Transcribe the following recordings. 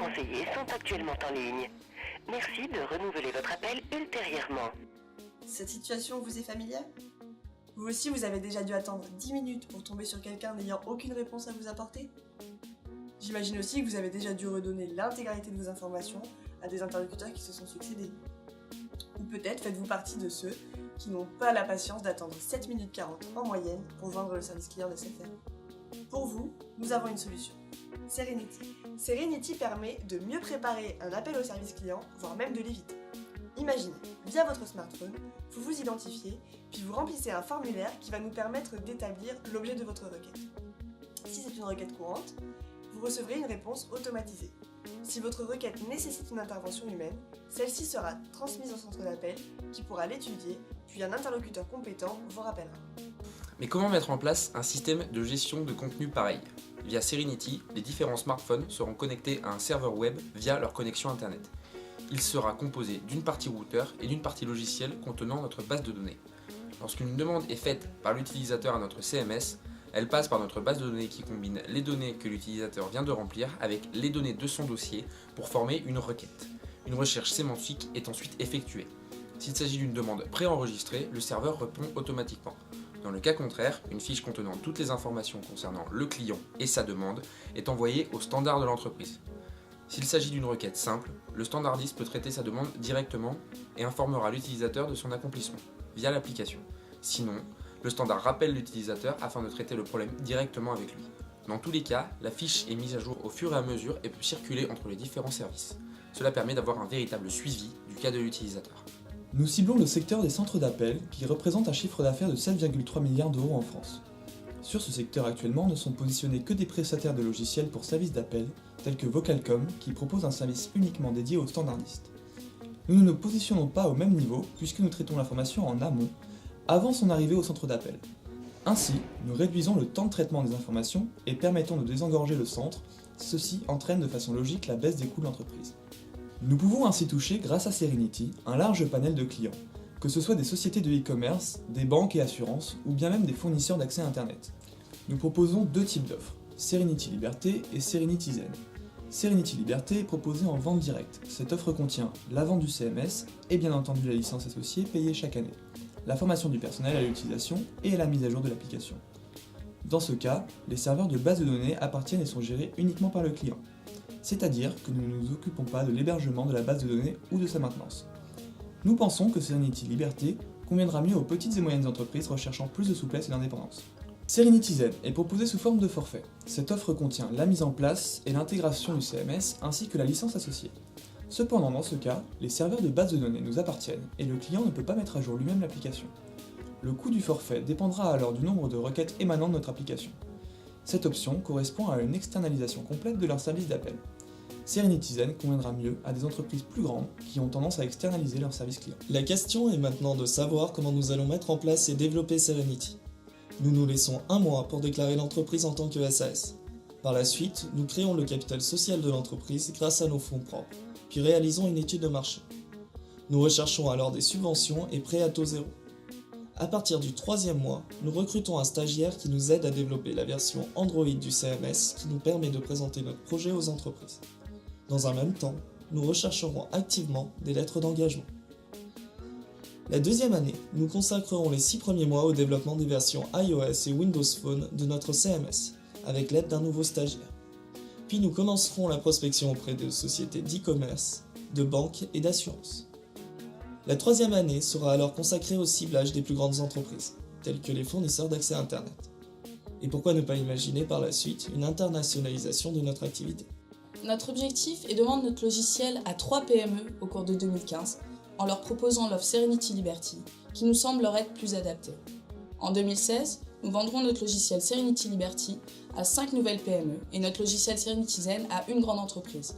conseillers sont actuellement en ligne. Merci de renouveler votre appel ultérieurement. Cette situation vous est familière ? Vous aussi, vous avez déjà dû attendre 10 minutes pour tomber sur quelqu'un n'ayant aucune réponse à vous apporter ? J'imagine aussi que vous avez déjà dû redonner l'intégralité de vos informations à des interlocuteurs qui se sont succédés. Ou peut-être faites-vous partie de ceux qui n'ont pas la patience d'attendre 7 minutes 40 en moyenne pour joindre le service client de SFR. Pour vous, nous avons une solution. Serenity. Serenity permet de mieux préparer un appel au service client, voire même de l'éviter. Imaginez, via votre smartphone, vous vous identifiez, puis vous remplissez un formulaire qui va nous permettre d'établir l'objet de votre requête. Si c'est une requête courante, vous recevrez une réponse automatisée. Si votre requête nécessite une intervention humaine, celle-ci sera transmise au centre d'appel qui pourra l'étudier, puis un interlocuteur compétent vous rappellera. Mais comment mettre en place un système de gestion de contenu pareil ? Via Serenity, les différents smartphones seront connectés à un serveur web via leur connexion internet. Il sera composé d'une partie routeur et d'une partie logicielle contenant notre base de données. Lorsqu'une demande est faite par l'utilisateur à notre CMS, elle passe par notre base de données qui combine les données que l'utilisateur vient de remplir avec les données de son dossier pour former une requête. Une recherche sémantique est ensuite effectuée. S'il s'agit d'une demande préenregistrée, le serveur répond automatiquement. Dans le cas contraire, une fiche contenant toutes les informations concernant le client et sa demande est envoyée au standard de l'entreprise. S'il s'agit d'une requête simple, le standardiste peut traiter sa demande directement et informera l'utilisateur de son accomplissement, via l'application. Sinon, le standard rappelle l'utilisateur afin de traiter le problème directement avec lui. Dans tous les cas, la fiche est mise à jour au fur et à mesure et peut circuler entre les différents services. Cela permet d'avoir un véritable suivi du cas de l'utilisateur. Nous ciblons le secteur des centres d'appel qui représente un chiffre d'affaires de 7,3 milliards d'euros en France. Sur ce secteur actuellement ne sont positionnés que des prestataires de logiciels pour services d'appel tels que Vocalcom qui propose un service uniquement dédié aux standardistes. Nous ne nous positionnons pas au même niveau puisque nous traitons l'information en amont, avant son arrivée au centre d'appel. Ainsi, nous réduisons le temps de traitement des informations et permettons de désengorger le centre, ceci entraîne de façon logique la baisse des coûts de l'entreprise. Nous pouvons ainsi toucher, grâce à Serenity, un large panel de clients, que ce soit des sociétés de e-commerce, des banques et assurances, ou bien même des fournisseurs d'accès à Internet. Nous proposons deux types d'offres, Serenity Liberté et Serenity Zen. Serenity Liberté est proposée en vente directe. Cette offre contient la vente du CMS et bien entendu la licence associée payée chaque année, la formation du personnel à l'utilisation et la mise à jour de l'application. Dans ce cas, les serveurs de base de données appartiennent et sont gérés uniquement par le client. C'est-à-dire que nous ne nous occupons pas de l'hébergement de la base de données ou de sa maintenance. Nous pensons que Serenity Liberté conviendra mieux aux petites et moyennes entreprises recherchant plus de souplesse et d'indépendance. Serenity Zen est proposée sous forme de forfait. Cette offre contient la mise en place et l'intégration du CMS ainsi que la licence associée. Cependant, dans ce cas, les serveurs de base de données nous appartiennent et le client ne peut pas mettre à jour lui-même l'application. Le coût du forfait dépendra alors du nombre de requêtes émanant de notre application. Cette option correspond à une externalisation complète de leur service d'appel. Serenity Zen conviendra mieux à des entreprises plus grandes qui ont tendance à externaliser leurs services clients. La question est maintenant de savoir comment nous allons mettre en place et développer Serenity. Nous nous laissons 1 mois pour déclarer l'entreprise en tant que SAS. Par la suite, nous créons le capital social de l'entreprise grâce à nos fonds propres, puis réalisons une étude de marché. Nous recherchons alors des subventions et prêts à taux zéro. À partir du 3e mois, nous recrutons un stagiaire qui nous aide à développer la version Android du CMS qui nous permet de présenter notre projet aux entreprises. Dans un même temps, nous rechercherons activement des lettres d'engagement. La 2e année, nous consacrerons les 6 premiers mois au développement des versions iOS et Windows Phone de notre CMS, avec l'aide d'un nouveau stagiaire. Puis nous commencerons la prospection auprès de sociétés d'e-commerce, de banques et d'assurances. La 3e année sera alors consacrée au ciblage des plus grandes entreprises, telles que les fournisseurs d'accès à Internet. Et pourquoi ne pas imaginer par la suite une internationalisation de notre activité ? Notre objectif est de vendre notre logiciel à 3 PME au cours de 2015, en leur proposant l'offre Serenity Liberty, qui nous semble leur être plus adaptée. En 2016, nous vendrons notre logiciel Serenity Liberty à 5 nouvelles PME et notre logiciel Serenity Zen à une grande entreprise.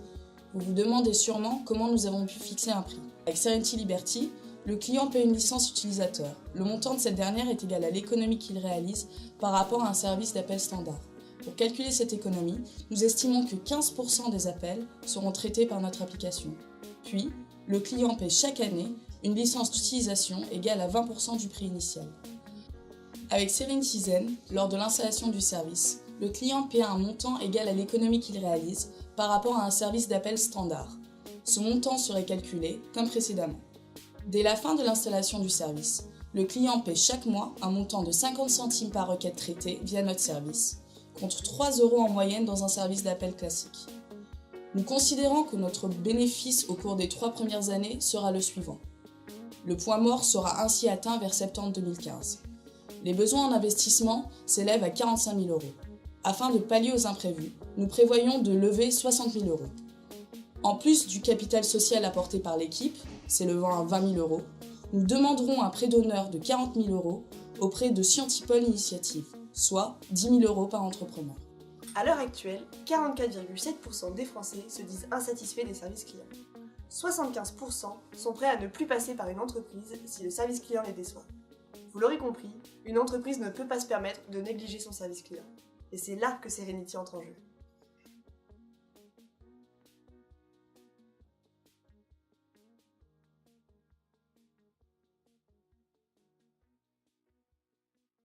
Vous vous demandez sûrement comment nous avons pu fixer un prix. Avec Serenity Liberty, le client paie une licence utilisateur. Le montant de cette dernière est égal à l'économie qu'il réalise par rapport à un service d'appel standard. Pour calculer cette économie, nous estimons que 15% des appels seront traités par notre application. Puis, le client paie chaque année une licence d'utilisation égale à 20% du prix initial. Avec Serenity Zen, lors de l'installation du service, le client paie un montant égal à l'économie qu'il réalise par rapport à un service d'appel standard. Ce montant serait calculé comme précédemment. Dès la fin de l'installation du service, le client paie chaque mois un montant de 50 centimes par requête traitée via notre service, contre 3 € en moyenne dans un service d'appel classique. Nous considérons que notre bénéfice au cours des 3 premières années sera le suivant. Le point mort sera ainsi atteint vers septembre 2015. Les besoins en investissement s'élèvent à 45 000 €. Afin de pallier aux imprévus, nous prévoyons de lever 60 000 €. En plus du capital social apporté par l'équipe, s'élevant à 20 000 €, nous demanderons un prêt d'honneur de 40 000 € auprès de Scientipol Initiative, soit 10 000 € par entrepreneur. À l'heure actuelle, 44,7% des Français se disent insatisfaits des services clients. 75% sont prêts à ne plus passer par une entreprise si le service client les déçoit. Vous l'aurez compris, une entreprise ne peut pas se permettre de négliger son service client. Et c'est là que Serenity entre en jeu.